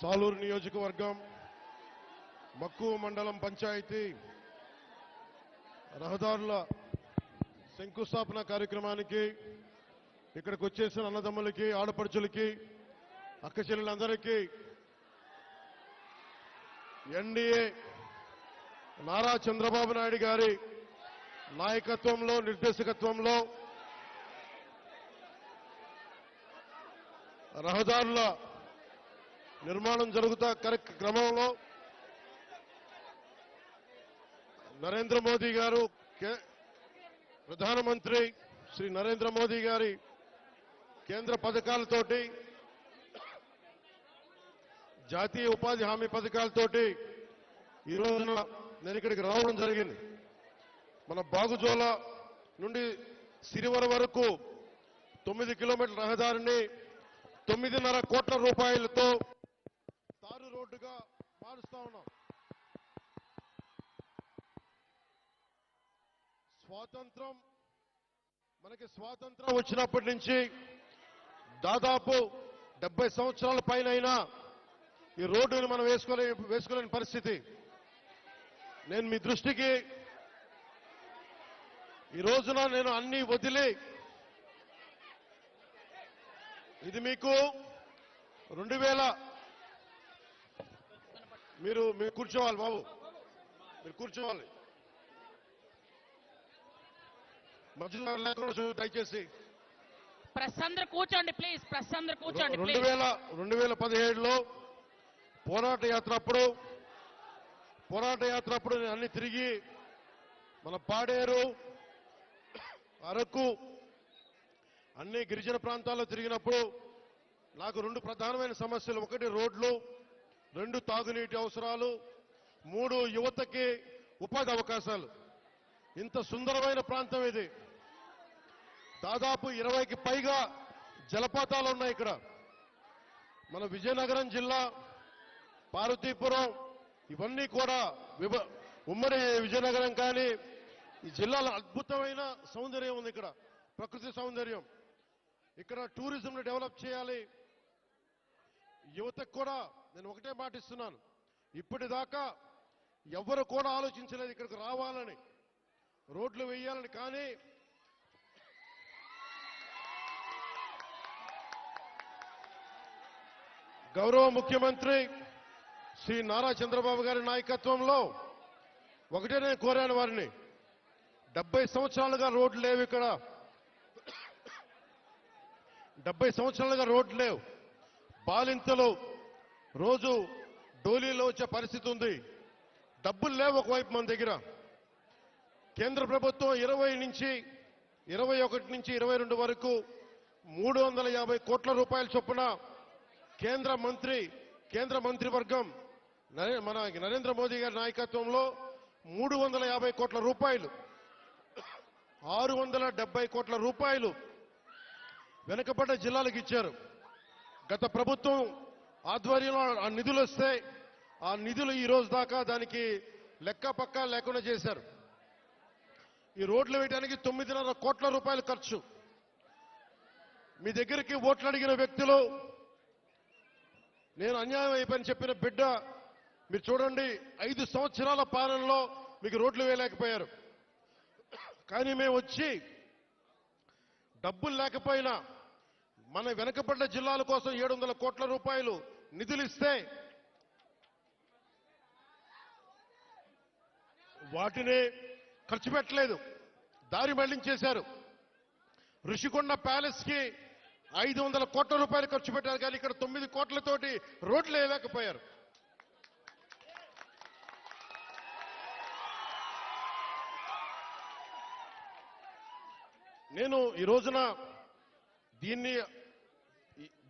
సాలూరు నియోజకవర్గం మక్కువ మండలం పంచాయతీ రహదారుల శంకుస్థాపన కార్యక్రమానికి ఇక్కడికి వచ్చేసిన అన్నదమ్ములకి ఆడపడుచులకి అక్క చెల్లెలందరికీ ఎన్డీఏ నారా చంద్రబాబు నాయుడు గారి నాయకత్వంలో నిర్దేశకత్వంలో రహదారుల నిర్మాణం జరుగుతా క్రమంలో నరేంద్ర మోదీ గారు ప్రధానమంత్రి శ్రీ నరేంద్ర మోదీ గారి కేంద్ర పథకాలతోటి జాతీయ ఉపాధి హామీ పథకాలతోటి ఈ రోజున నేను ఇక్కడికి రావడం జరిగింది. మన బాగుజోల నుండి సిరివర వరకు 9 కిలోమీటర్ల రహదారిని 9.5 కోట్ల రూపాయలతో తారు రోడ్డుగా మారుస్తా ఉన్నాం. మనకి స్వాతంత్రం వచ్చినప్పటి నుంచి దాదాపు 70 సంవత్సరాల పైనైనా ఈ రోడ్డుని మనం వేసుకోలేని పరిస్థితి. నేను మీ దృష్టికి ఈ రోజున నేను అన్ని వదిలి ఇది మీకు 2000 మీరు కూర్చోవాలి బాబు, మీరు కూర్చోవాలి. మధ్యలో లేకుండా దయచేసి ప్రెస్ అందరూ కూర్చోండి ప్లీజ్. ప్రెస్ అందరూ కూర్చోండి. 2017లో పోరాట యాత్ర అప్పుడు నేను అన్ని తిరిగి మన పాడేరు అరకు అన్ని గిరిజన ప్రాంతాల్లో తిరిగినప్పుడు నాకు 2 ప్రధానమైన సమస్యలు. 1 రోడ్లు, 2 తాగునీటి అవసరాలు, 3 యువతకి ఉపాధి అవకాశాలు. ఇంత సుందరమైన ప్రాంతం ఇది. దాదాపు 20కి పైగా జలపాతాలు ఉన్నాయి ఇక్కడ. మన విజయనగరం జిల్లా పార్వతీపురం ఇవన్నీ కూడా ఉమ్మడి విజయనగరం కానీ ఈ జిల్లాలో అద్భుతమైన సౌందర్యం ఉంది. ఇక్కడ ప్రకృతి సౌందర్యం. ఇక్కడ టూరిజంను డెవలప్ చేయాలి. యువతకు కూడా నేను ఒకటే మాట ఇస్తున్నాను, ఇప్పటిదాకా ఎవరు కూడా ఆలోచించలేదు ఇక్కడికి రావాలని, రోడ్లు వేయాలని. కానీ గౌరవ ముఖ్యమంత్రి శ్రీ నారా చంద్రబాబు గారి నాయకత్వంలో ఒకటే నేను కోరాను వారిని, 70 సంవత్సరాలుగా రోడ్లు లేవు ఇక్కడ. 70 సంవత్సరాలుగా రోడ్లు లేవు. బాలింతలు రోజు డోలీలో వచ్చే పరిస్థితి ఉంది. డబ్బులు లేవు ఒకవైపు మన దగ్గర. కేంద్ర ప్రభుత్వం 21 నుంచి 22 వరకు 350 కోట్ల రూపాయల చొప్పున కేంద్ర మంత్రివర్గం మన నరేంద్ర మోదీ గారి నాయకత్వంలో 350 కోట్ల రూపాయలు, 670 కోట్ల రూపాయలు వెనుకబడ్డ జిల్లాలకు ఇచ్చారు. గత ప్రభుత్వం ఆధ్వర్యంలో ఆ నిధులు వస్తే ఆ నిధులు ఈ రోజు దాకా దానికి లెక్క పక్క లేకుండా చేశారు. ఈ రోడ్లు వేయడానికి 9.5 కోట్ల రూపాయలు ఖర్చు. మీ దగ్గరికి ఓట్లు అడిగిన వ్యక్తులు నేను అన్యాయం అయిపోయిన చెప్పిన బిడ్డ మీరు చూడండి, 5 సంవత్సరాల పాలనలో మీకు రోడ్లు వేయలేకపోయారు. కానీ మేము వచ్చి డబ్బులు లేకపోయినా మన వెనకబడ్డ జిల్లాల కోసం 700 కోట్ల రూపాయలు నిధులు ఇస్తే వాటిని ఖర్చు పెట్టలేదు, దారి మళ్లించేశారు. ఋషికొండ ప్యాలెస్ కి 500 కోట్ల రూపాయలు ఖర్చు పెట్టారు. కానీ ఇక్కడ 9 కోట్లతోటి రోడ్లు వేయలేకపోయారు. నేను ఈ రోజున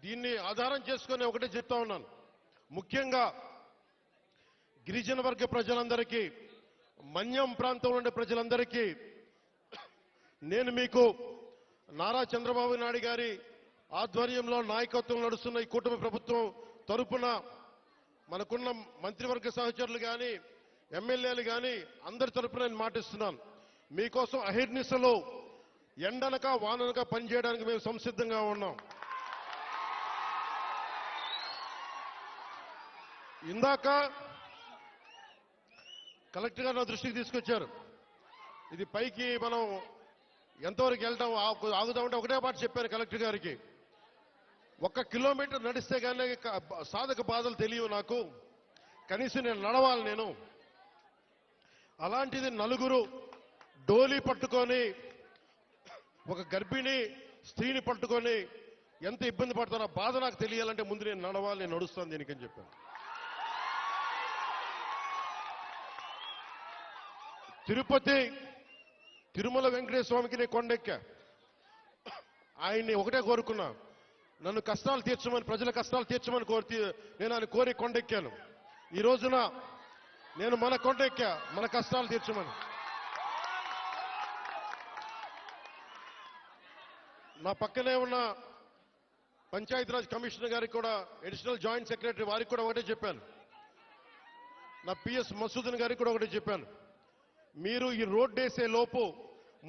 దీన్ని ఆధారం చేసుకుని ఒకటే చెప్తా ఉన్నాను. ముఖ్యంగా గిరిజన వర్గ ప్రజలందరికీ, మన్యం ప్రాంతంలో ఉండే ప్రజలందరికీ నేను మీకు నారా చంద్రబాబు నాయుడు గారి ఆధ్వర్యంలో నాయకత్వం నడుస్తున్న ఈ కూటమి ప్రభుత్వం తరపున మనకున్న మంత్రివర్గ సహచరులు కానీ ఎమ్మెల్యేలు కానీ అందరి తరపున నేను మాటిస్తున్నాను. మీకోసం అహిర్నిశలో ఎండనక వాననక పనిచేయడానికి మేము సంసిద్ధంగా ఉన్నాం. ఇందాక కలెక్టర్ గారు నా దృష్టికి తీసుకొచ్చారు. ఇది పైకి మనం ఎంతవరకు వెళ్తాం ఆగుదామంటే ఒకటే మాట చెప్పాను కలెక్టర్ గారికి. 1 కిలోమీటర్ నడిస్తే కానీ సాధక బాధలు తెలియవు నాకు, కనీసం నేను నడవాలి నేను. అలాంటిది నలుగురు డోలీ పట్టుకొని ఒక గర్భిణీ స్త్రీని పట్టుకొని ఎంత ఇబ్బంది పడతానో బాధ నాకు తెలియాలంటే ముందు నేను నడవాలి, నేను నడుస్తాను దీనికని చెప్పాను. తిరుమల వెంకటేశ్వర స్వామికి నేను కొండెక్కా. ఆయన్ని ఒకటే కోరుకున్నా, నన్ను కష్టాలు తీర్చమని, ప్రజల కష్టాలు తీర్చమని నేను ఆయన కోరి కొండెక్కాను. ఈ రోజున నేను మన కొండెక్కా, మన కష్టాలు తీర్చమని. నా పక్కనే ఉన్న పంచాయతీరాజ్ కమిషనర్ గారికి కూడా, అడిషనల్ జాయింట్ సెక్రటరీ వారికి కూడా ఒకటే చెప్పాను. నా పిఎస్ మసూదన్ గారికి కూడా ఒకటే చెప్పాను. మీరు ఈ రోడ్డు వేసే లోపు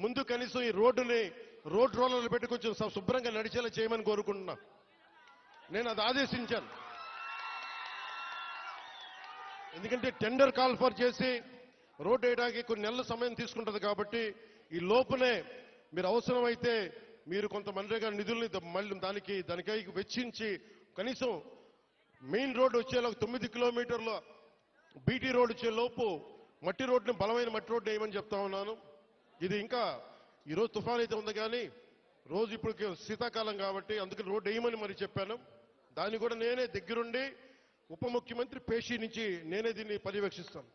ముందు కనీసం ఈ రోడ్డుని రోడ్ రోలర్లు పెట్టి కొంచెం శుభ్రంగా నడిచేలా చేయమని కోరుకుంటున్నా. నేను అది ఆదేశించాను. ఎందుకంటే టెండర్ కాల్ ఫర్ చేసి రోడ్డు వేయడానికి కొన్ని నెలల సమయం తీసుకుంటుంది కాబట్టి ఈ లోపునే మీరు అవసరమైతే మీరు కొంత మనరేగా నిధుల్ని మళ్ళీ దానికై వెచ్చించి కనీసం మెయిన్ రోడ్డు వచ్చేలా 9 కిలోమీటర్ల బీటీ రోడ్ వచ్చే లోపు మట్టి రోడ్డుని, బలమైన మట్టి రోడ్డు వేయమని చెప్తా ఉన్నాను. ఇది ఇంకా ఈరోజు తుఫాన్ అయితే ఉంది కానీ రోజు ఇప్పుడు శీతాకాలం కాబట్టి అందుకని రోడ్డు వేయమని మరి చెప్పాను. దాన్ని కూడా నేనే దగ్గరుండి ఉప ముఖ్యమంత్రి పేషి నుంచి నేనే దీన్ని పర్యవేక్షిస్తాను.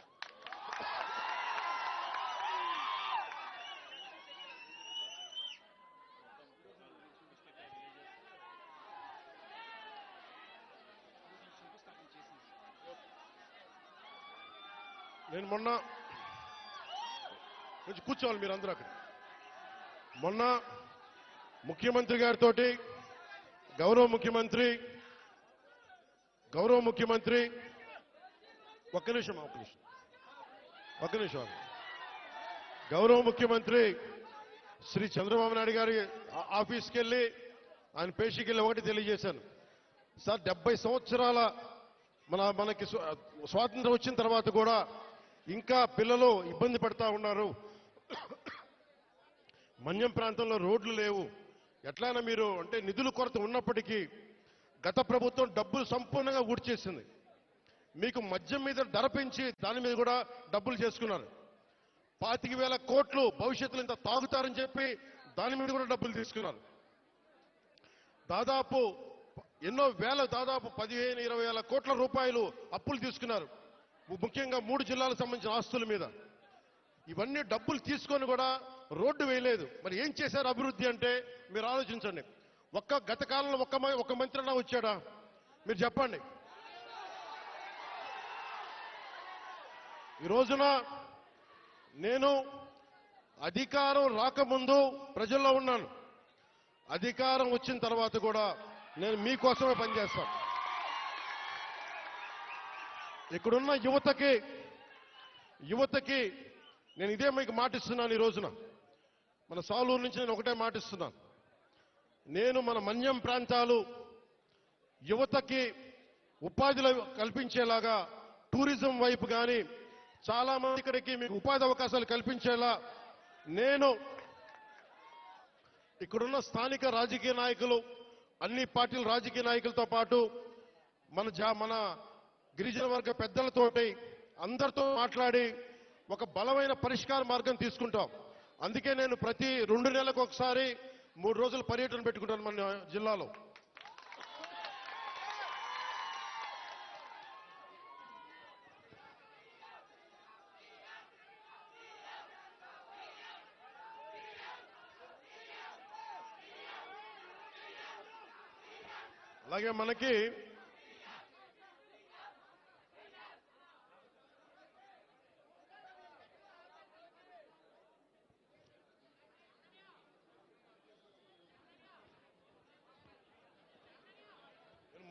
నేను మొన్న కొంచెం కూర్చోవాలి మీరు అందరూ అక్కడ. మొన్న ముఖ్యమంత్రి గారితో గౌరవ ముఖ్యమంత్రి ఒక్క నిమిషం గౌరవ ముఖ్యమంత్రి శ్రీ చంద్రబాబు నాయుడు గారి ఆఫీస్కి వెళ్ళి ఆయన పేషీకి వెళ్ళి ఒకటి తెలియజేశాను. సార్ 70 సంవత్సరాల మనకి స్వాతంత్రం వచ్చిన తర్వాత కూడా ఇంకా పిల్లలు ఇబ్బంది పడతా ఉన్నారు. మన్యం ప్రాంతంలో రోడ్లు లేవు. ఎట్లయినా మీరు అంటే నిధుల కొరత ఉన్నప్పటికీ గత ప్రభుత్వం డబ్బులు సంపూర్ణంగా ఊడ్చేసింది. మీకు మద్యం మీద ధర పెంచి దాని మీద కూడా డబ్బులు చేసుకున్నారు. 25,000 కోట్లు భవిష్యత్తులో ఇంత తాగుతారని చెప్పి దాని మీద కూడా డబ్బులు తీసుకున్నారు. దాదాపు దాదాపు 15-20 వేల కోట్ల రూపాయలు అప్పులు తీసుకున్నారు, ముఖ్యంగా 3 జిల్లాలకు సంబంధించిన ఆస్తుల మీద. ఇవన్నీ డబ్బులు తీసుకొని కూడా రోడ్డు వేయలేదు. మరి ఏం చేశారు అభివృద్ధి అంటే మీరు ఆలోచించండి. గత కాలంలో ఒక్క మంత్రి అన్నా వచ్చాడా? మీరు చెప్పండి. ఈ రోజున నేను అధికారం రాకముందు ప్రజల్లో ఉన్నాను, అధికారం వచ్చిన తర్వాత కూడా నేను మీకోసమే పనిచేస్తాను. ఇక్కడున్న యువతకి నేను ఇదే మీకు మాటిస్తున్నాను. ఈ రోజున మన సాలూరు నుంచి నేను ఒకటే మాటిస్తున్నాను. నేను మన మన్యం ప్రాంతాలు యువతకి ఉపాధిలో కల్పించేలాగా టూరిజం వైపు కానీ చాలా మంది ఇక్కడికి మీకు ఉపాధి అవకాశాలు కల్పించేలా నేను ఇక్కడున్న స్థానిక రాజకీయ నాయకులు, అన్ని పార్టీల రాజకీయ నాయకులతో పాటు మన గిరిజన వర్గ పెద్దలతోటి అందరితో మాట్లాడి ఒక బలమైన పరిష్కార మార్గం తీసుకుంటాం. అందుకే నేను ప్రతి 2 నెలలకు ఒకసారి 3 రోజుల పర్యటన పెట్టుకుంటాను మన జిల్లాలో. అలాగే మనకి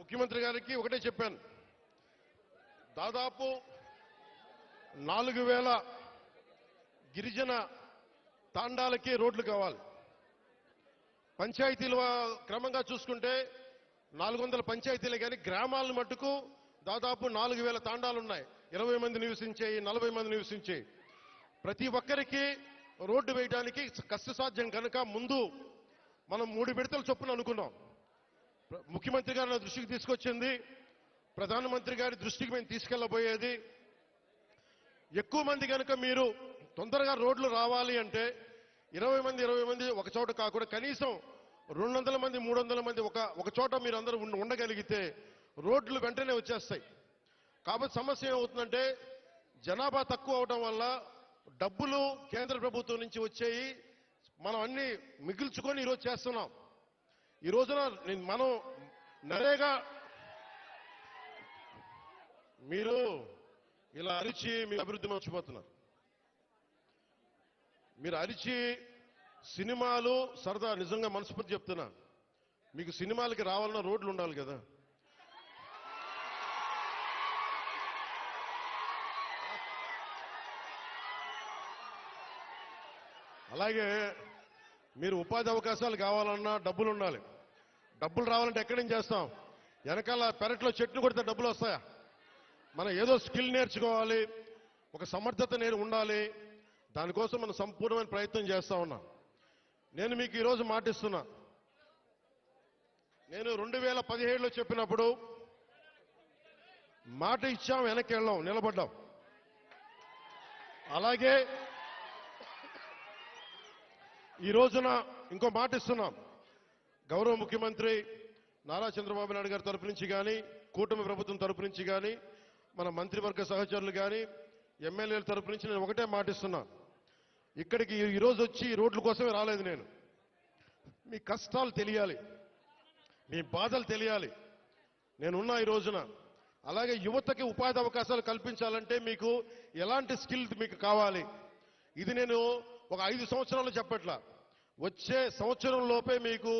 ముఖ్యమంత్రి గారికి ఒకటే చెప్పాను, దాదాపు 4,000 గిరిజన తాండాలకి రోడ్లు కావాలి. పంచాయతీలు క్రమంగా చూసుకుంటే 400 పంచాయతీలే కానీ గ్రామాలను మట్టుకు దాదాపు 4000 తాండాలు ఉన్నాయి. 20 మంది నివసించేవి, 40 మంది నివసించేవి. ప్రతి ఒక్కరికి రోడ్డు వేయడానికి కష్టసాధ్యం కనుక ముందు మనం 3 విడతల చొప్పున అనుకున్నాం. ముఖ్యమంత్రి గారు నా దృష్టికి తీసుకొచ్చింది, ప్రధానమంత్రి గారి దృష్టికి మేము తీసుకెళ్లబోయేది, ఎక్కువ మంది కనుక మీరు తొందరగా రోడ్లు రావాలి అంటే 20 మంది ఒక చోట కాకుండా కనీసం 200 మంది 300 మంది ఒక చోట మీరు అందరూ ఉండగలిగితే రోడ్లు వెంటనే వచ్చేస్తాయి. కాబట్టి సమస్య ఏమవుతుందంటే జనాభా తక్కువ అవడం వల్ల డబ్బులు కేంద్ర ప్రభుత్వం నుంచి వచ్చేయి మనం అన్ని మిగిల్చుకొని ఈరోజు చేస్తున్నాం. ఈ రోజున మనం నరేగా మీరు ఇలా అరిచి మీ అభివృద్ధి మర్చిపోతున్నారు. మీరు అరిచి సినిమాలు సరదా, నిజంగా మనస్ఫూర్తి చెప్తున్నా, మీకు సినిమాలకి రావాలన్నా రోడ్లు ఉండాలి కదా. అలాగే మీరు ఉపాధి అవకాశాలు కావాలన్నా డబ్బులు ఉండాలి. డబ్బులు రావాలంటే ఎక్కడి నుంచి చేస్తాం? వెనకాల పెరట్లో చెట్లు కొడితే డబ్బులు వస్తాయా? మనం ఏదో స్కిల్ నేర్చుకోవాలి, ఒక సమర్థత ఉండాలి. దానికోసం మనం సంపూర్ణమైన ప్రయత్నం చేస్తా ఉన్నాం. నేను మీకు ఈరోజు మాటిస్తున్నా, నేను 2017లో చెప్పినప్పుడు మాట ఇచ్చాం, వెనక్కి వెళ్ళాం, నిలబడ్డాం. అలాగే ఈ రోజున ఇంకో మాట ఇస్తున్నాం. గౌరవ ముఖ్యమంత్రి నారా చంద్రబాబు నాయుడు గారి తరపు నుంచి కానీ, కూటమి ప్రభుత్వం తరపు నుంచి కానీ, మన మంత్రివర్గ సహచరులు కానీ, ఎమ్మెల్యేల తరపు నుంచి నేను ఒకటే మాటిస్తున్నా, ఇక్కడికి ఈరోజు వచ్చి ఈ రోడ్ల కోసమే రాలేదు నేను. మీ కష్టాలు తెలియాలి, మీ బాధలు తెలియాలి. నేనున్నా ఈ రోజున. అలాగే యువతకి ఉపాధి అవకాశాలు కల్పించాలంటే మీకు ఎలాంటి స్కిల్ మీకు కావాలి, ఇది నేను ఒక 5 సంవత్సరాలు చెప్పట్లా, వచ్చే సంవత్సరం లోపే మీకు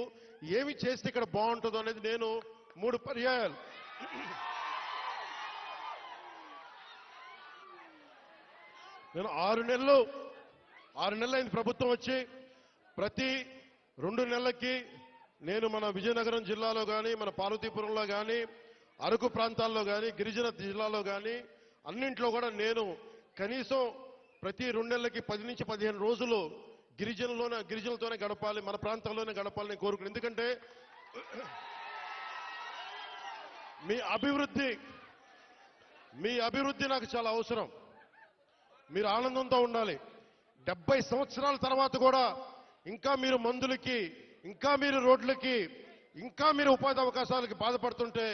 ఏమి చేస్తే ఇక్కడ బాగుంటుందో అనేది నేను 3 పర్యాయాలు నేను 6 నెలలు అయింది ప్రభుత్వం వచ్చి. ప్రతి 2 నెలలకి నేను మన విజయనగరం జిల్లాలో కానీ, మన పార్వతీపురంలో కానీ, అరకు ప్రాంతాల్లో కానీ, గిరిజన జిల్లాలో కానీ అన్నింట్లో కూడా నేను కనీసం ప్రతి 2 నెలలకి 10 నుంచి 15 రోజులు గిరిజనులతోనే గడపాలి, మన ప్రాంతాల్లోనే గడపాలని కోరుకున్నాను. ఎందుకంటే మీ అభివృద్ధి నాకు చాలా అవసరం. మీరు ఆనందంతో ఉండాలి. 70 సంవత్సరాల తర్వాత కూడా ఇంకా మీరు మందులకి, ఇంకా మీరు రోడ్లకి, ఇంకా మీరు ఉపాధి అవకాశాలకి బాధపడుతుంటే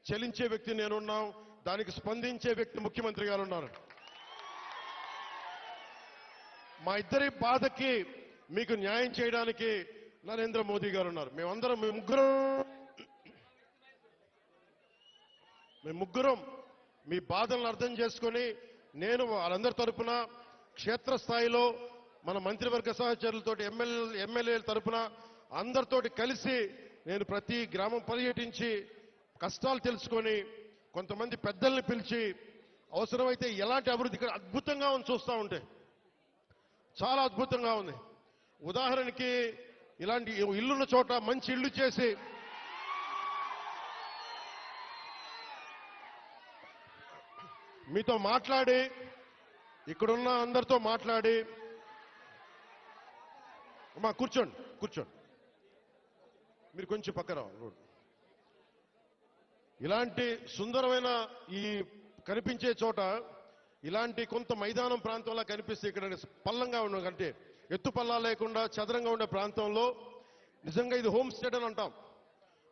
చలించే వ్యక్తి నేనున్నాం, దానికి స్పందించే వ్యక్తి ముఖ్యమంత్రి గారు ఉన్నారు. మా ఇద్దరి బాధకి మీకు న్యాయం చేయడానికి నరేంద్ర మోదీ గారు ఉన్నారు. మేమందరం మేము ముగ్గురం మీ బాధలను అర్థం చేసుకొని నేను వాళ్ళందరి తరపున క్షేత్రస్థాయిలో మన మంత్రివర్గ సహచరులతో ఎమ్మెల్యేల తరపున అందరితోటి కలిసి నేను ప్రతి గ్రామం పర్యటించి కష్టాలు తెలుసుకొని కొంతమంది పెద్దల్ని పిలిచి అవసరమైతే ఎలాంటి అభివృద్ధి ఇక్కడ అద్భుతంగా ఉంది, చూస్తూ ఉంటే చాలా అద్భుతంగా ఉంది. ఉదాహరణకి ఇలాంటి ఇల్లున్న చోట మంచి ఇల్లు చేసి మీతో మాట్లాడి, ఇక్కడున్న అందరితో మాట్లాడి, అమ్మా కూర్చోండి మీరు కొంచెం పక్కన రోడ్. ఇలాంటి సుందరమైన ఈ కనిపించే చోట ఇలాంటి కొంత మైదానం ప్రాంతంలో కనిపిస్తే ఇక్కడ పల్లంగా ఉన్న అంటే ఎత్తు పల్లా లేకుండా చదరంగా ఉండే ప్రాంతంలో నిజంగా ఇది హోమ్ స్టే అని అంటాం.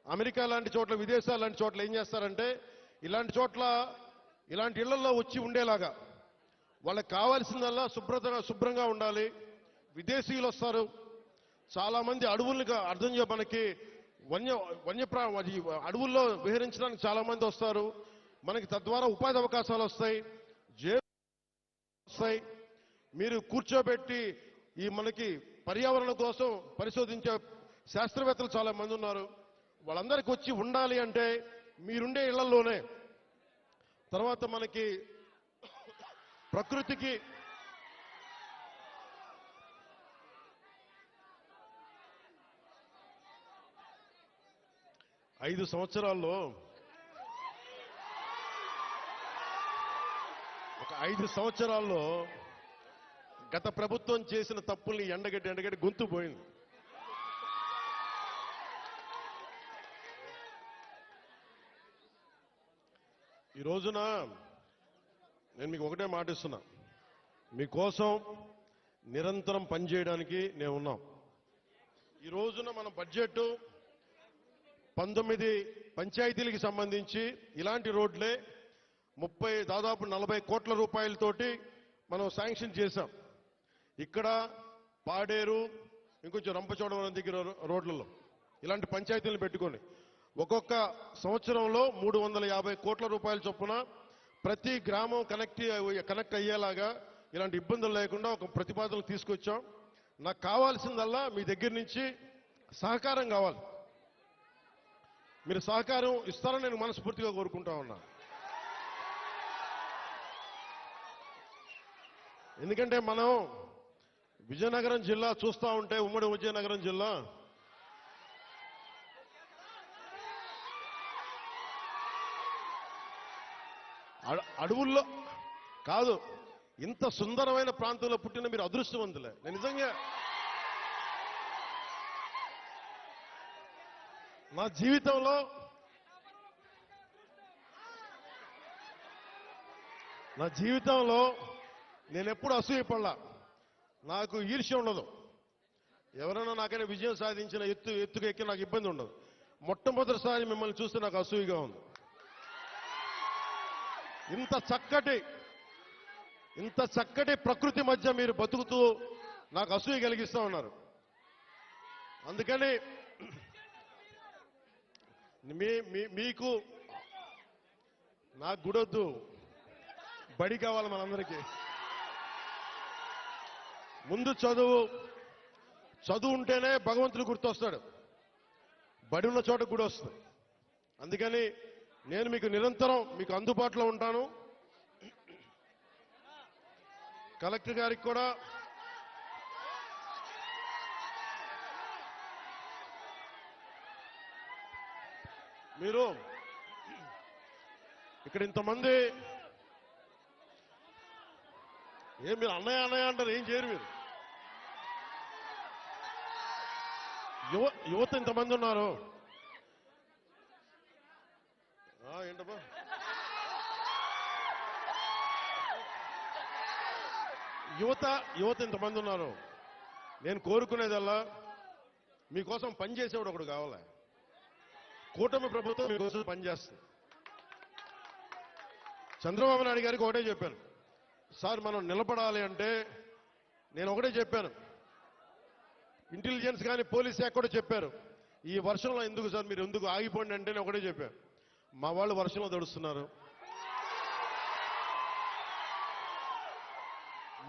అమెరికా లాంటి చోట్ల, విదేశాలు లాంటి చోట్ల ఏం చేస్తారంటే ఇలాంటి చోట్ల ఇలాంటి ఇళ్లలో వచ్చి ఉండేలాగా వాళ్ళకి కావాల్సిందల్లా శుభ్రంగా ఉండాలి. విదేశీయులు వస్తారు, చాలా మంది అడవులుగా అర్థం మనకి అడవుల్లో విహరించడానికి చాలా మంది వస్తారు. మనకి తద్వారా ఉపాధి అవకాశాలు వస్తాయి. మీరు కూర్చోబెట్టి ఈ మనకి పర్యావరణం కోసం పరిశోధించే శాస్త్రవేత్తలు చాలా మంది ఉన్నారు. వాళ్ళందరికీ వచ్చి ఉండాలి అంటే మీరుండే ఇళ్లలోనే. తర్వాత మనకి ప్రకృతికి ఒక 5 సంవత్సరాల్లో గత ప్రభుత్వం చేసిన తప్పుల్ని ఎండగట్టి గొంతు పోయింది. ఈ రోజున నేను మీకు ఒకటే మాటిస్తున్నా, మీకోసం నిరంతరం పనిచేయడానికి నేను ఉన్నాం. ఈ రోజున మన బడ్జెట్ 19 పంచాయతీలకు సంబంధించి ఇలాంటి రోడ్లే దాదాపు 40 కోట్ల రూపాయలతోటి మనం శాంక్షన్ చేశాం. ఇక్కడ పాడేరు, ఇంకొంచెం రంపచోడవరం దగ్గర రోడ్లలో ఇలాంటి పంచాయతీలను పెట్టుకొని ఒక్కొక్క సంవత్సరంలో 350 కోట్ల రూపాయల చొప్పున ప్రతి గ్రామం కనెక్ట్ అయ్యేలాగా ఇలాంటి ఇబ్బందులు లేకుండా ఒక ప్రతిపాదనలు తీసుకొచ్చాం. నాకు కావాల్సిందల్లా మీ దగ్గర నుంచి సహకారం కావాలి. మీరు సహకారం ఇస్తారని నేను మనస్ఫూర్తిగా కోరుకుంటా ఉన్నా. ఎందుకంటే మనం విజయనగరం జిల్లా చూస్తూ ఉంటే, ఉమ్మడి విజయనగరం జిల్లా అడవుల్లో కాదు, ఇంత సుందరమైన ప్రాంతంలో పుట్టిన మీరు అదృష్టవంతులే. నేను నిజంగా నా జీవితంలో నేను ఎప్పుడు అసూయపడలా. నాకు ఈర్ష్య ఉండదు. ఎవరైనా నాకైనా విజయం సాధించిన ఎత్తుకు ఎక్కి నాకు ఇబ్బంది ఉండదు. మొట్టమొదటిసారి మిమ్మల్ని చూస్తే నాకు అసూయగా ఉంది. ఇంత చక్కటి ప్రకృతి మధ్య మీరు బతుకుతూ నాకు అసూయ కలిగిస్తూ ఉన్నారు. అందుకని మీకు నాకు గుడొద్దు, బడి కావాలి మనందరికీ. ముందు చదువు ఉంటేనే భగవంతుడు గుర్తొస్తాడు, బడి ఉన్న చోట గుడి వస్తుంది. అందుకని నేను మీకు నిరంతరం మీకు అందుబాటులో ఉంటాను. కలెక్టర్ గారికి కూడా మీరు ఇక్కడ ఇంతమంది మీరు అన్నయ్య అంటారు, ఏం చేయరు మీరు. యువత ఇంతమంది ఉన్నారు. ఏంటమ్మా యువత ఇంతమంది ఉన్నారు. నేను కోరుకునేదల్లా మీకోసం పనిచేసేవాడు ఒకడు కావాలి. కూటమి ప్రభుత్వం మీకోసం పనిచేస్తుంది. చంద్రబాబు నాయుడు గారికి ఒకటే చెప్పాను, సార్ మనం నిలబడాలి అంటే నేను ఒకటే చెప్పాను. ఇంటెలిజెన్స్ కానీ పోలీస్ శాఖ కూడా చెప్పారు, ఈ వర్షంలో ఎందుకు సార్ మీరు ఎందుకు ఆగిపోండి అంటే నేను ఒకటే చెప్పాను, మా వాళ్ళు వర్షంలో తడుస్తున్నారు,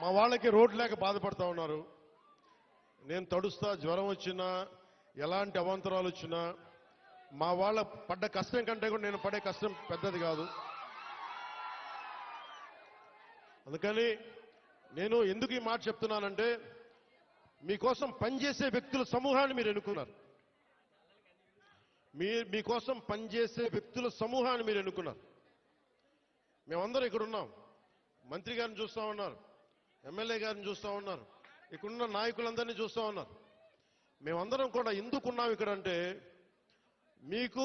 మా వాళ్ళకి రోడ్డు లేక బాధపడతా ఉన్నారు. నేను తడుస్తా, జ్వరం వచ్చినా ఎలాంటి అవాంతరాలు వచ్చినా మా వాళ్ళ పడ్డ కష్టం కంటే కూడా నేను పడే కష్టం పెద్దది కాదు. అందుకని నేను ఎందుకు ఈ మాట చెప్తున్నానంటే, మీకోసం పనిచేసే వ్యక్తుల సమూహాన్ని మీరు ఎన్నుకున్నారు. మీకోసం పనిచేసే వ్యక్తుల సమూహాన్ని మీరు ఎన్నుకున్నారు. మేమందరం ఇక్కడ ఉన్నాం. మంత్రి గారిని చూస్తా ఉన్నారు, ఎమ్మెల్యే గారిని చూస్తా ఉన్నారు, ఇక్కడున్న నాయకులందరినీ చూస్తా ఉన్నారు. మేమందరం కూడా ఎందుకున్నాం ఇక్కడ అంటే, మీకు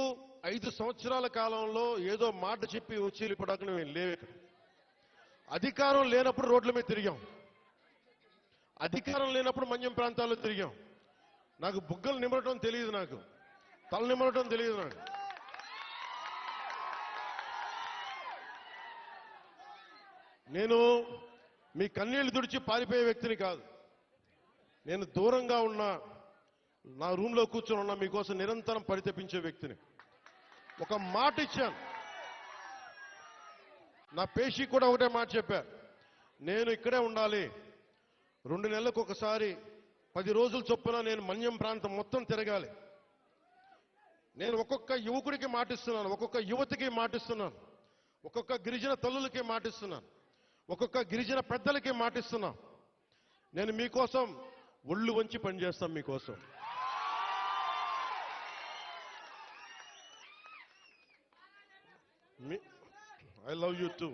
5 సంవత్సరాల కాలంలో ఏదో మాట చెప్పి వచ్చి వెళ్ళిపోవడానికి మేము లేవు. ఇక్కడ అధికారం లేనప్పుడు రోడ్ల మీద తిరిగాం, అధికారం లేనప్పుడు మన్యం ప్రాంతాల్లో తిరిగాం. నాకు బుగ్గలు నిమరటం తెలియదు, నాకు తల నిమరటం తెలియదు. నాకు నేను మీ కన్నీళ్లు తుడిచి పారిపోయే వ్యక్తిని కాదు. నేను దూరంగా ఉన్నా, నా రూమ్లో కూర్చొని ఉన్నా, మీకోసం నిరంతరం పరితపించే వ్యక్తిని. ఒక మాట ఇచ్చాను, నా పేషి కూడా ఒకటే మాట చెప్పా, నేను ఇక్కడే ఉండాలి, 2 నెలలకు ఒకసారి 10 రోజుల చొప్పున నేను మన్యం ప్రాంతం మొత్తం తిరగాలి. నేను ఒక్కొక్క యువకుడికి మాటిస్తున్నాను, ఒక్కొక్క యువతికి మాటిస్తున్నాను, ఒక్కొక్క గిరిజన తల్లులకి మాటిస్తున్నాను, ఒక్కొక్క గిరిజన పెద్దలకి మాటిస్తున్నాను. నేను మీకోసం ఒళ్ళు వంచి పనిచేస్తాం. మీకోసం ఐ లవ్ యూ టూ.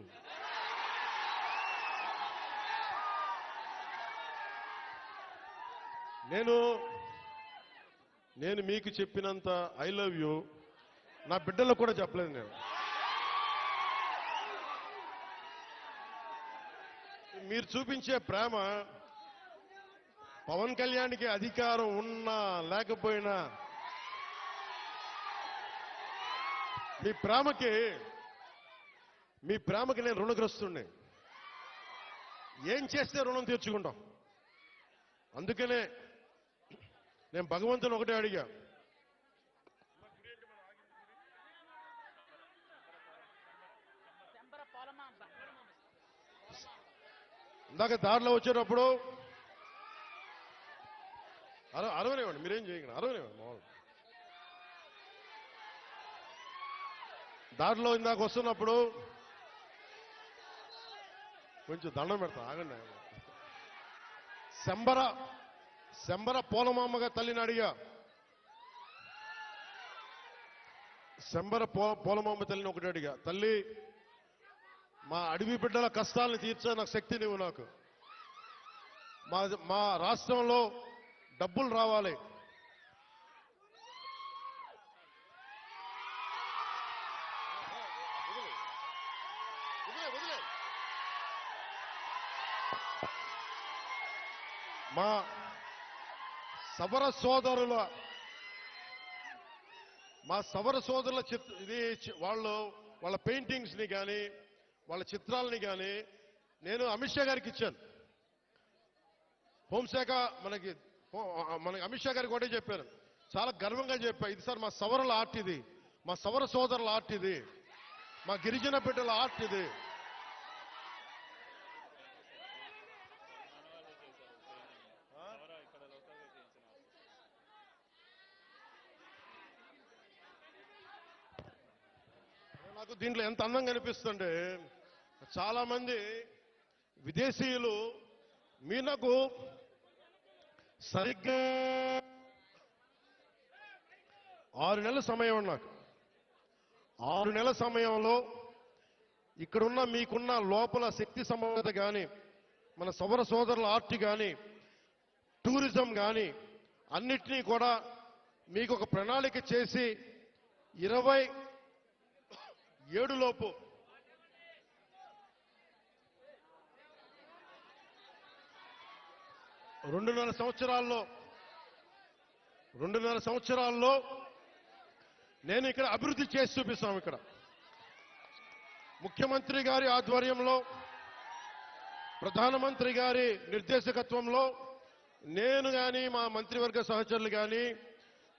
నేను నేను మీకు చెప్పినంత ఐ లవ్ యూ నా బిడ్డలకు కూడా చెప్పలేదు నేను. మీరు చూపించే ప్రేమ పవన్ కళ్యాణ్కి అధికారం ఉన్నా లేకపోయినా మీ ప్రేమకి నేను రుణగ్రస్తుడిని. ఏం చేస్తే రుణం తీర్చుకుంటాం. అందుకనే నేను భగవంతుని ఒకటే అడిగా, ఇందాక దారిలో వచ్చేటప్పుడు అరవనివ్వండి, మీరేం చేయగలరు, అరవనివ్వండి మామూలు. దారిలో ఇందాక వస్తున్నప్పుడు కొంచెం దండం పెడతా, ఆగండి. శంబర పోలమామ్మగా తల్లిని అడిగా. శంబర పోలమామ్మ తల్లిని ఒకటి అడిగా, తల్లి మా అడవి బిడ్డల కష్టాలను తీర్చే నాకు శక్తి నీవు నాకు. మా రాష్ట్రంలో డబ్బులు రావాలి. మా సవర సోదరుల వాళ్ళ పెయింటింగ్స్ ని కానీ వాళ్ళ చిత్రాలని కానీ నేను అమిత్ షా గారికి ఇచ్చాను. హోంశాఖ మనకి అమిత్ షా గారికి ఒకటే చెప్పాను, చాలా గర్వంగా చెప్పా, ఇది సార్ మా సవరల ఆర్ట్, ఇది మా సవర సోదరుల ఆర్ట్, ఇది మా గిరిజన బిడ్డల ఆర్ట్, ఇది. నాకు దీంట్లో ఎంత అందంగా అనిపిస్తుంటే, చాలా మంది విదేశీయులు మీనకు సరిగ్గా 6 నెలల సమయం, నాకు 6 నెలల సమయంలో ఇక్కడున్న మీకున్న లోపల శక్తి సమర్థత కానీ, మన సౌర సోదరుల ఆర్ట్ కానీ, టూరిజం కానీ అన్నిటినీ కూడా మీకు ఒక ప్రణాళిక చేసి 27 లోపు రెండున్నర సంవత్సరాల్లో నేను ఇక్కడ అభివృద్ధి చేసి చూపిస్తాం. ఇక్కడ ముఖ్యమంత్రి గారి ఆధ్వర్యంలో, ప్రధానమంత్రి గారి నిర్దేశకత్వంలో నేను కానీ మా మంత్రివర్గ సహచరులు కానీ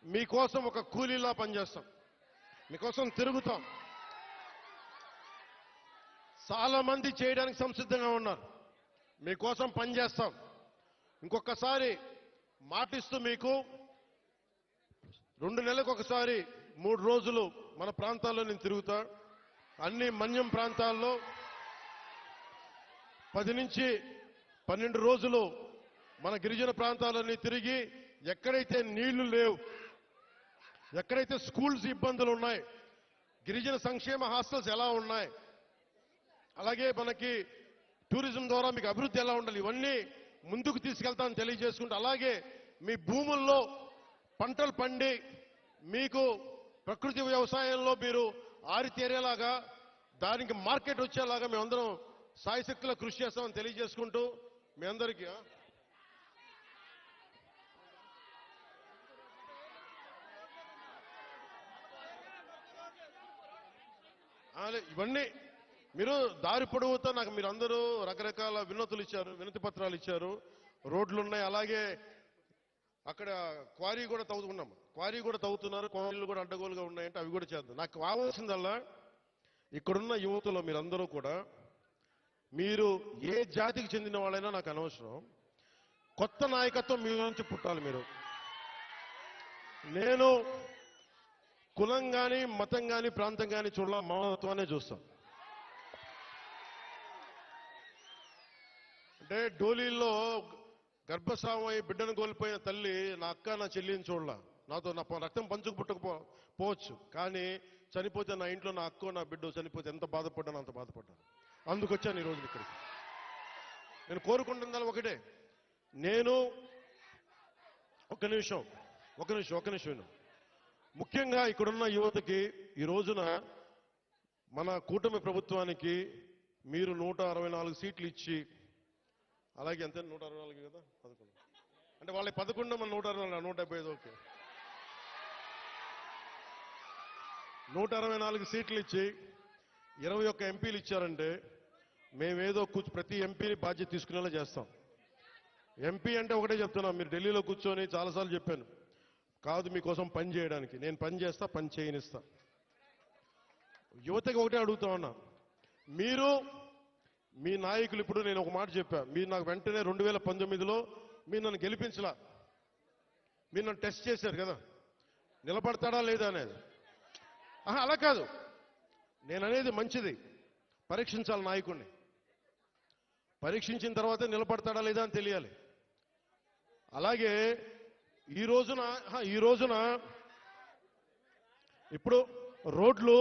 మీకోసం ఒక కూలీలా పనిచేస్తాం, మీకోసం తిరుగుతాం. చాలా మంది చేయడానికి సంసిద్ధంగా ఉన్నారు, మీకోసం పనిచేస్తాం. ఇంకొకసారి మాటిస్తూ మీకు 2 నెలలకు ఒకసారి 3 రోజులు మన ప్రాంతాల్లో నేను తిరుగుతా. అన్ని మన్యం ప్రాంతాల్లో 10 నుంచి 12 రోజులు మన గిరిజన ప్రాంతాలన్నీ తిరిగి, ఎక్కడైతే నీళ్లు లేవు, ఎక్కడైతే స్కూల్స్ ఇబ్బందులు ఉన్నాయి, గిరిజన సంక్షేమ హాస్టల్స్ ఎలా ఉన్నాయి, అలాగే మనకి టూరిజం ద్వారా మీకు అభివృద్ధి ఎలా ఉండాలి, ఇవన్నీ ముందుకు తీసుకెళ్తామని తెలియజేసుకుంటూ, అలాగే మీ భూముల్లో పంటలు పండి మీకు ప్రకృతి వ్యవసాయంలో మీరు ఆరితేరేలాగా, దానికి మార్కెట్ వచ్చేలాగా మేమందరం సాయశక్తిలో కృషి చేస్తామని తెలియజేసుకుంటూ మీ అందరికీ ఇవన్నీ మీరు దారి పొడవుతా నాకు మీరందరూ రకరకాల వినతులు ఇచ్చారు, వినతి పత్రాలు ఇచ్చారు, రోడ్లు ఉన్నాయి, అలాగే అక్కడ క్వారీ కూడా తవ్వుతున్నాం, క్వారీ కూడా తవ్వుతున్నారు, క్వారీలు కూడా అడ్డగోలుగా ఉన్నాయంటే అవి కూడా చేద్దాం. నాకు కావాల్సిందల్లా ఇక్కడున్న యువతలో మీరందరూ కూడా, మీరు ఏ జాతికి చెందిన వాళ్ళైనా నాకు అనవసరం, కొత్త నాయకత్వం మీ నుంచి పుట్టాలి. నేను కులం కానీ మతం కానీ ప్రాంతం కానీ చూడాల, మానవత్వాన్ని చూస్తాం. అంటే డోలీల్లో గర్భస్రావం అయి బిడ్డను కోల్పోయిన తల్లి నా అక్క నా చెల్లిని చూడాల, నాతో నా రక్తం పంచుకు పుట్టకపోవచ్చు, కానీ చనిపోతే నా ఇంట్లో నా అక్కో నా బిడ్డ చనిపోతే ఎంత బాధపడ్డానో అంత బాధపడ్డాను. అందుకొచ్చాను ఈ రోజు ఇక్కడికి. నేను కోరుకుంటున్నది ఒకటే, నేను ఒక్క నిమిషం విను. ముఖ్యంగా ఇక్కడున్న యువతకి ఈ రోజున మన కూటమి ప్రభుత్వానికి మీరు 164 సీట్లు ఇచ్చి, అలాగే ఎంత 164 కదా 11 అంటే వాళ్ళ 11 మన 164 175 ఓకే 164 సీట్లు ఇచ్చి 21 ఎంపీలు ఇచ్చారంటే మేమేదో ప్రతి ఎంపీని బాధ్యత తీసుకునేలా చేస్తాం. ఎంపీ అంటే ఒకటే చెప్తున్నాం, మీరు ఢిల్లీలో కూర్చొని చాలాసార్లు చెప్పాను, కాదు మీకోసం పని చేయడానికి. నేను పని చేస్తా, పని చేయనిస్తా. యువతకి ఒకటే అడుగుతా ఉన్నా, మీరు మీ నాయకులు, ఇప్పుడు నేను ఒక మాట చెప్పా, మీరు నాకు వెంటనే 2019లో మీరు నన్ను గెలిపించలా, మీరు నన్ను టెస్ట్ చేశారు కదా, నిలబడతాడా లేదా అనేది. అలా కాదు, నేను అనేది మంచిది, పరీక్షించాలి నాయకుడిని, పరీక్షించిన తర్వాత నిలబడతాడా లేదా అని తెలియాలి. అలాగే ఈ రోజున ఇప్పుడు రోడ్లు,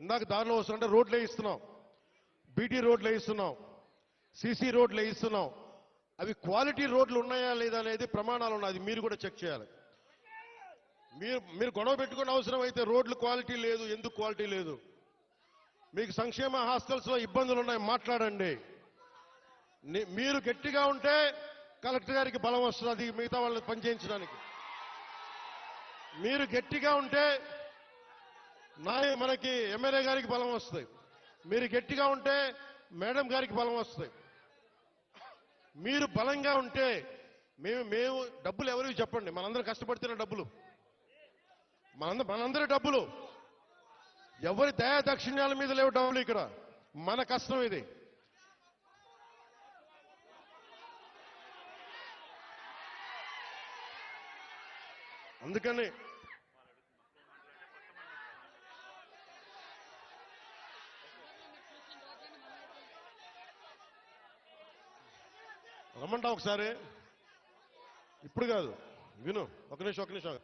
ఇందాక దారిలో వస్తుంటే రోడ్లు వేయిస్తున్నాం, బీటీ రోడ్లు వేయిస్తున్నాం, సీసీ రోడ్లు వేయిస్తున్నాం. అవి క్వాలిటీ రోడ్లు ఉన్నాయా లేదా అనేది ప్రమాణాలు ఉన్నాయి, అది మీరు కూడా చెక్ చేయాలి. మీరు గొడవ పెట్టుకునే అవసరం అయితే రోడ్లు క్వాలిటీ లేదు, ఎందుకు క్వాలిటీ లేదు, మీకు సంక్షేమ హాస్టల్స్ లో ఇబ్బందులు ఉన్నాయి, మాట్లాడండి. మీరు గట్టిగా ఉంటే కలెక్టర్ గారికి బలం వస్తుంది మిగతా వాళ్ళని పనిచేయించడానికి. మీరు గట్టిగా ఉంటే మనకి ఎమ్మెల్యే గారికి బలం వస్తుంది, మీరు గట్టిగా ఉంటే మేడం గారికి బలం వస్తుంది. మీరు బలంగా ఉంటే మేము డబ్బులు ఎవరికి చెప్పండి, మనందరం కష్టపడుతున్న డబ్బులు, మనందరి డబ్బులు, ఎవరి దయా దక్షిణ్యాల మీద లేవు డబ్బులు, ఇక్కడ మన కష్టం ఇది. అందుకని రమ్మంటా ఒకసారి, ఇప్పుడు కాదు, విను, ఒక నిమిషం.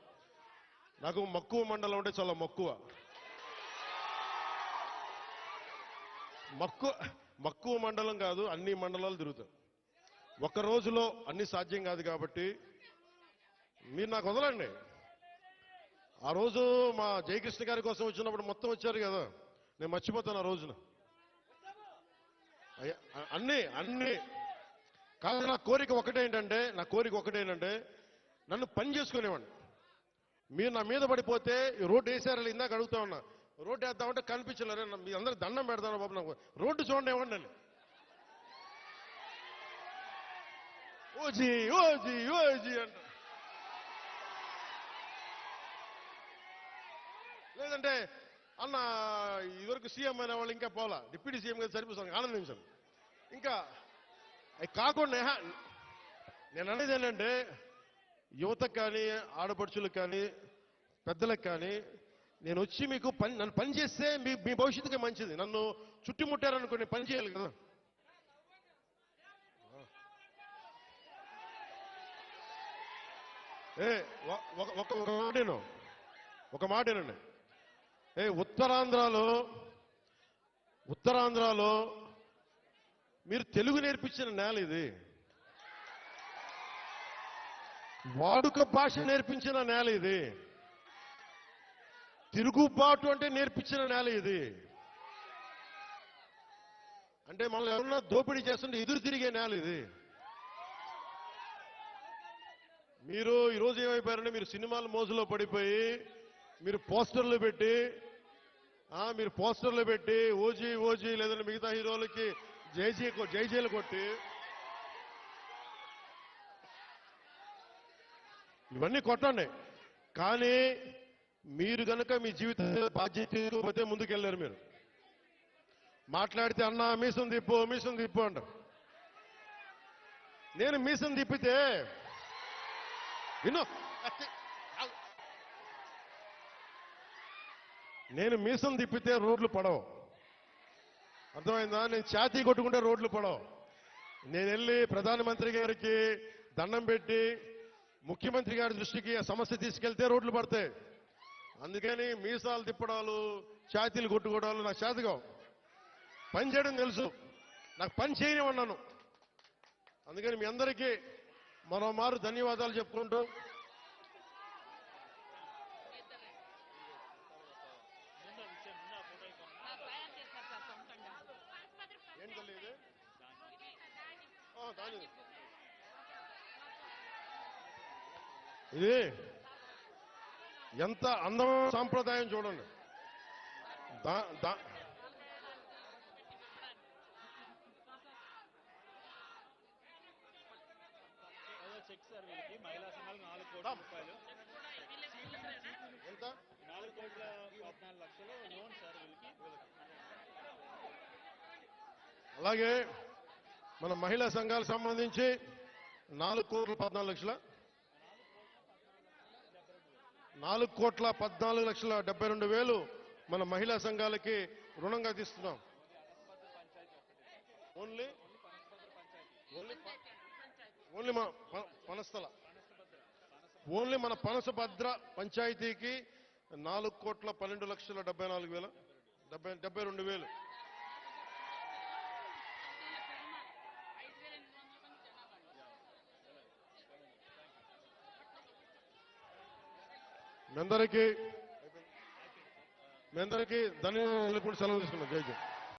నాకు మక్కువ మండలం అంటే చాలా మక్కువ మండలం కాదు, అన్ని మండలాలు తిరుగుతాం. ఒక్క రోజులో అన్ని సాధ్యం కాదు కాబట్టి మీరు నాకు వదలండి. ఆ రోజు మా జయకృష్ణ గారి కోసం వచ్చినప్పుడు మొత్తం వచ్చారు కదా, నేను మర్చిపోతాను ఆ రోజున. అన్ని కాదు, నా కోరిక ఒకటేంటంటే నన్ను పని చేసుకునేవాడిని. మీరు నా మీద పడిపోతే రోడ్డు వేసారని ఇందాక అడుగుతా ఉన్నా, రోడ్డు వేద్దామంటే కనిపించలేరు, మీ అందరూ దండం పెడతాను బాబు, నాకు రోడ్డు చూడండి ఇవ్వండి అని. ఓజీ అంట, లేదంటే అన్న ఇదివరకు సీఎం అయిన వాళ్ళు ఇంకా పోలా, డిప్యూటీ సీఎం గారు సరిపోతాను, ఆనందించాను. ఇంకా అవి కాకుండా నేను అనేది ఏంటంటే, యువతకు కానీ, ఆడపడుచులకు కానీ, పెద్దలకు కానీ, నేను వచ్చి మీకు నన్ను పని చేస్తే మీ భవిష్యత్తుకే మంచిది. నన్ను చుట్టుముట్టారనుకోండి, పని చేయాలి కదా. ఒక మాటేనండి. ఉత్తరాంధ్రలో మీరు తెలుగు నేర్పించిన నేల ఇది, వాడుక భాష నేర్పించిన నేల ఇది, తిరుగుబాటు అంటే నేర్పించిన నేల ఇది. అంటే మనల్ని ఎవరన్నా దోపిడీ చేస్తుంటే ఎదురు తిరిగే నేల ఇది. మీరు ఈరోజు ఏమైపోయారంటే, మీరు సినిమాల మోజులో పడిపోయి మీరు పోస్టర్లు పెట్టి ఓజీ లేదంటే మిగతా హీరోలకి జైజీలు కొట్టి ఇవన్నీ కొట్టండి. కానీ మీరు కనుక మీ జీవితంలో బాధ్యత తీసుకోకపోతే ముందుకెళ్ళారు. మీరు మాట్లాడితే అన్నా మీసం తిప్పు అంటారు. నేను మీసం తిప్పితే రోడ్లు పడవు, అర్థమైందా? నేను ఛాతీ కొట్టుకుంటే రోడ్లు పడవు. నేను వెళ్ళి ప్రధానమంత్రి గారికి దండం పెట్టి ముఖ్యమంత్రి గారి దృష్టికి ఆ సమస్య తీసుకెళ్తే రోడ్లు పడతాయి. అందుకని మీసాలు తిప్పడాలు, ఛాతీలు కొట్టుకోవడాలు నాకు చేతగా, పని చేయడం తెలుసు, నాకు పని చేయనివన్నాను. అందుకని మీ అందరికీ మరోమారు ధన్యవాదాలు చెప్పుకుంటూ ఇది ఎంత అందమైన సాంప్రదాయం చూడండి. దా- దా- చెక్ సార్ వీళ్ళకి మహిళా సంఘాలు 4 కోట్ల రూపాయలు, ఎంత 4,14,00,000 లోన్ సార్ వీళ్ళకి. అలాగే మన మహిళా సంఘాలకు సంబంధించి 4,14,00,000 4,14,72,000 మన మహిళా సంఘాలకి రుణంగా తీస్తున్నాం. ఓన్లీ ఓన్లీ మన పనస్థల ఓన్లీ మన పనసభద్ర పంచాయతీకి 4,12,74,000 మీ అందరికీ ధన్యవాదాలు. సెలవు తీసుకున్నాం. జై జై.